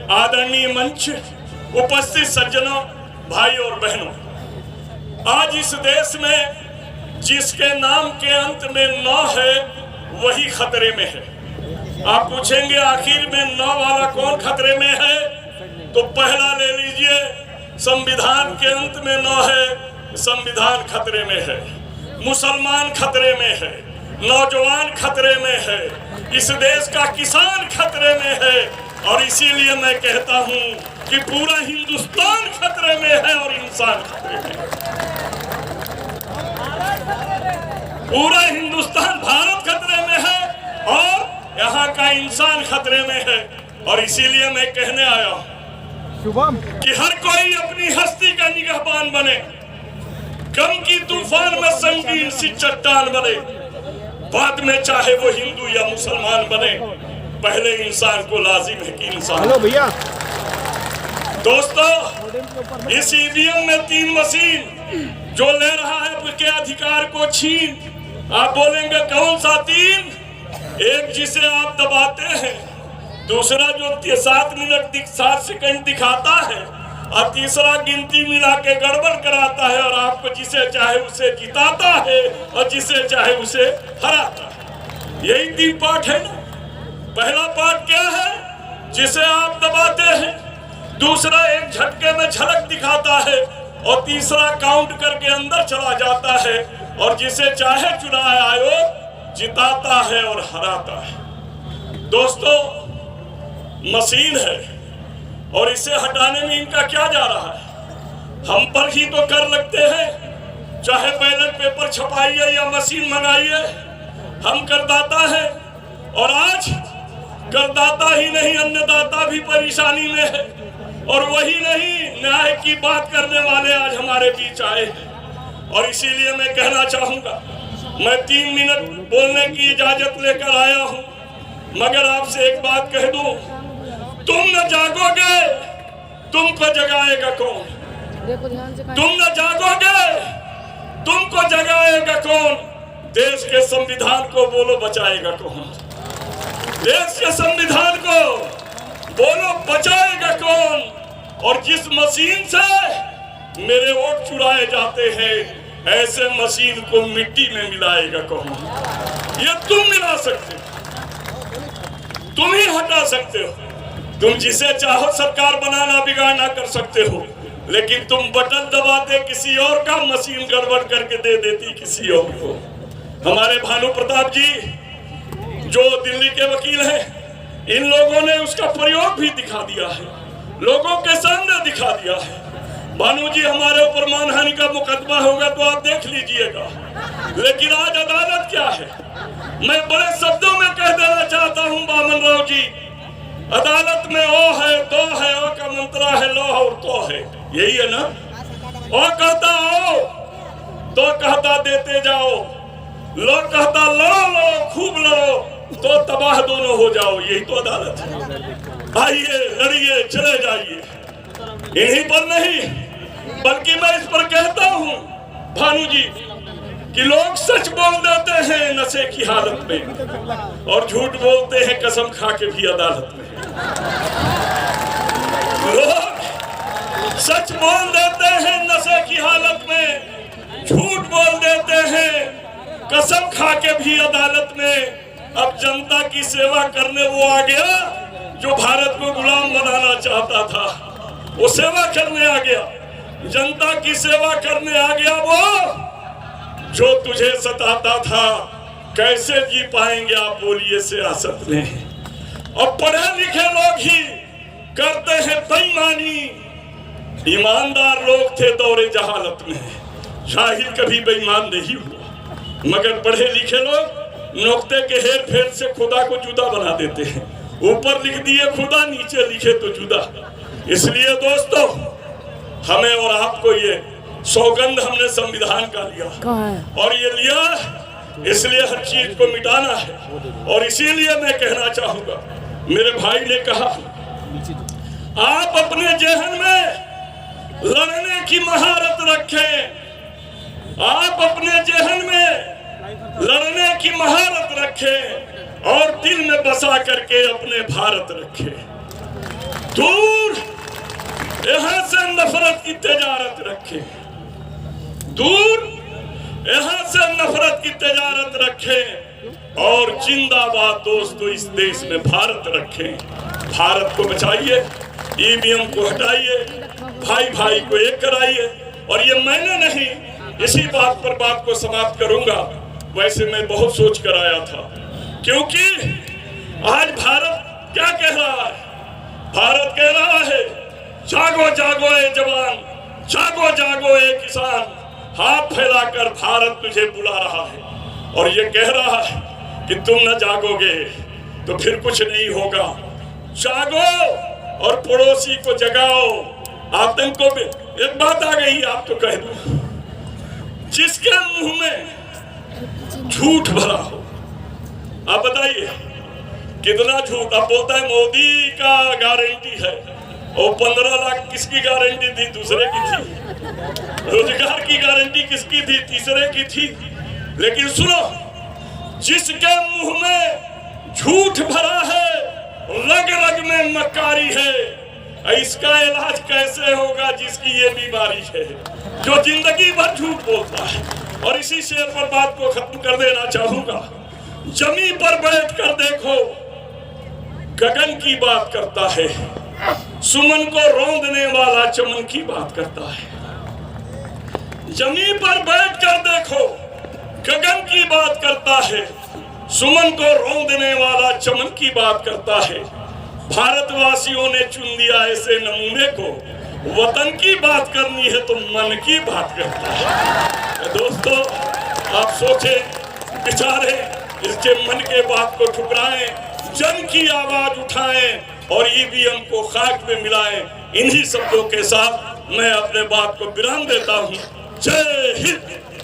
आदरणीय मंच, उपस्थित सज्जनों, भाई और बहनों, आज इस देश में जिसके नाम के अंत में 9 है वही खतरे में है। आप पूछेंगे आखिर में 9 वाला कौन खतरे में है? तो पहला ले लीजिए, संविधान के अंत में 9 है, संविधान खतरे में है, मुसलमान खतरे में है, नौजवान खतरे में है, इस देश का किसान खतरे में है, और इसीलिए मैं कहता हूं कि पूरा हिंदुस्तान खतरे में है और इंसान खतरे में है। पूरा हिंदुस्तान, भारत खतरे में है और यहाँ का इंसान खतरे में है। और इसीलिए मैं कहने आया हूं कि हर कोई अपनी हस्ती का निगहबान बने, गम की तूफान में संगीन सी चट्टान बने, बाद में चाहे वो हिंदू या मुसलमान बने, पहले इंसान को लाजिम है कि इंसान। हेलो भैया। दोस्तों, इस ईवीएम में 3 मशीन जो ले रहा है आपके अधिकार को छीन, आप बोलेंगे कौन सा 3? एक जिसे आप दबाते हैं, दूसरा जो 7 मिनट 7 सेकंड दिखाता है, और तीसरा गिनती मिला के गड़बड़ कराता है, और आपको जिसे चाहे उसे जिताता है और जिसे चाहे उसे हराता है। यही 3 पार्ट है ना। पहला पार्ट क्या है? जिसे आप दबाते हैं, दूसरा एक झटके में झलक दिखाता है, और तीसरा काउंट करके अंदर चला जाता है, और जिसे चाहे चुनाव आयोग जिताता है और हराता है। दोस्तों, मशीन है और इसे हटाने में इनका क्या जा रहा है? हम पर ही तो कर लगते हैं, चाहे बैलेट पेपर छपाइए या मशीन मंगाइए, हम करदाता है। और आज करदाता ही नहीं, अन्नदाता भी परेशानी में है, और वही नहीं, न्याय की बात करने वाले आज हमारे बीच आए हैं। और इसीलिए मैं कहना चाहूंगा, मैं 3 मिनट बोलने की इजाजत लेकर आया हूं, मगर आपसे एक बात कह दूं, तुम न जागोगे, तुमको जगाएगा कौन? तुम न जागोगे, तुमको जगाएगा कौन? देश के संविधान को बोलो बचाएगा कौन? देश के संविधान को बोलो बचाएगा कौन? और जिस मशीन से मेरे वोट चुराए जाते हैं, ऐसे मशीन को मिट्टी में मिलाएगा कौन? ये तुम मिला सकते हो, तुम ही हटा सकते हो। तुम जिसे चाहो सरकार बनाना बिगाड़ना कर सकते हो, लेकिन तुम बटन दबाते किसी और का, मशीन गड़बड़ करके दे देती किसी और को। हमारे भानु प्रताप जी जो दिल्ली के वकील हैं, इन लोगों ने उसका प्रयोग भी दिखा दिया है, लोगों के सामने दिखा दिया है। भानु जी, हमारे ऊपर मानहानि का मुकदमा होगा तो आप देख लीजिएगा, लेकिन आज अदालत क्या है? मैं बड़े शब्दों में कह देना चाहता हूं बामन राव जी, अदालत में ओ है, दो है, ओ का मंत्रा है, लो और तो है, यही है ना? ओ कहता आओ, तो कहता देते जाओ, लो कहता लड़ो, लो खूब लड़ो, तो तबाह दोनों हो जाओ, यही तो अदालत है। आइए, लड़िए, चले जाइए। इन्हीं पर नहीं, बल्कि मैं इस पर कहता हूं भानु जी कि लोग सच बोल देते हैं नशे की हालत में, और झूठ बोलते हैं कसम खा के भी अदालत में। लोग सच बोल देते हैं नशे की हालत में, झूठ बोल देते हैं कसम खा के भी अदालत में। अब जनता की सेवा करने वो आ गया जो भारत को गुलाम बनाना चाहता था, वो सेवा करने आ गया, जनता की सेवा करने आ गया वो जो तुझे सताता था। कैसे जी पाएंगे आप बोलिए सियासत में? और पढ़े लिखे लोग ही करते हैं बेईमानी। ईमानदार लोग थे दौरे जहालत में, जाहिर कभी बेईमान नहीं हुआ, मगर पढ़े लिखे लोग नुक्ते के हेर फेर से खुदा को जुदा बना देते हैं। ऊपर लिख दिए खुदा, नीचे लिखे तो जुदा। इसलिए दोस्तों, हमें और आपको ये सौगंध हमने संविधान का लिया, और ये लिया इसलिए हर चीज को मिटाना है। और इसीलिए मैं कहना चाहूंगा, मेरे भाई ने कहा, आप अपने जहन में लड़ने की महारत रखें, आप अपने जहन में लड़ने की महारत रखें, और दिल में बसा करके अपने भारत रखें। दूर यहाँ से नफरत की तजारत रखे, दूर यहाँ से नफरत की तजारत रखे और जिंदाबाद दोस्तों इस देश में भारत रखें। भारत को बचाइए, ईवीएम को हटाइए, भाई भाई को एक कराइए। और ये मैंने नहीं, इसी बात पर बात को समाप्त करूंगा। वैसे मैं बहुत सोच कर आया था, क्योंकि आज भारत क्या कह रहा है? भारत कह रहा है जागो जागो ए जवान, जागो जागो ए किसान, हाथ फैलाकर भारत तुझे बुला रहा है। और ये कह रहा है कि तुम न जागोगे तो फिर कुछ नहीं होगा। जागो और पड़ोसी को जगाओ। आतंक को भी एक बात आ गई, आप तो कह दो, जिसके मुंह में झूठ भरा हो, आप बताइए कितना झूठ। आप बोलता है मोदी का गारंटी है, और 15 लाख किसकी गारंटी थी? दूसरे की थी। रोजगार की गारंटी किसकी थी? तीसरे की थी। लेकिन सुनो, जिसके मुंह में झूठ भरा है, रग रग में मक्कारी है, इसका इलाज कैसे होगा जिसकी ये बीमारी है, जो जिंदगी भर झूठ बोलता है। और इसी शेर पर बात को खत्म कर देना चाहूंगा। जमीन पर बैठ कर देखो, गगन की बात करता है, सुमन को रौंदने वाला चमन की बात करता है। जमीन पर बैठ कर देखो, गगन की बात करता है, सुमन को रौंदने वाला चमन की बात करता है। भारतवासियों ने चुन लिया ऐसे नमूने को, वतन की बात करनी है तो मन की बात करता है। दोस्तों, आप सोचें, विचारें, इसके मन के बात को ठुकराएं, जन की आवाज उठाएं और ईवीएम को खाक में मिलाएं। इन्हीं शब्दों के साथ मैं अपने बात को विराम देता हूं। जय हिंद।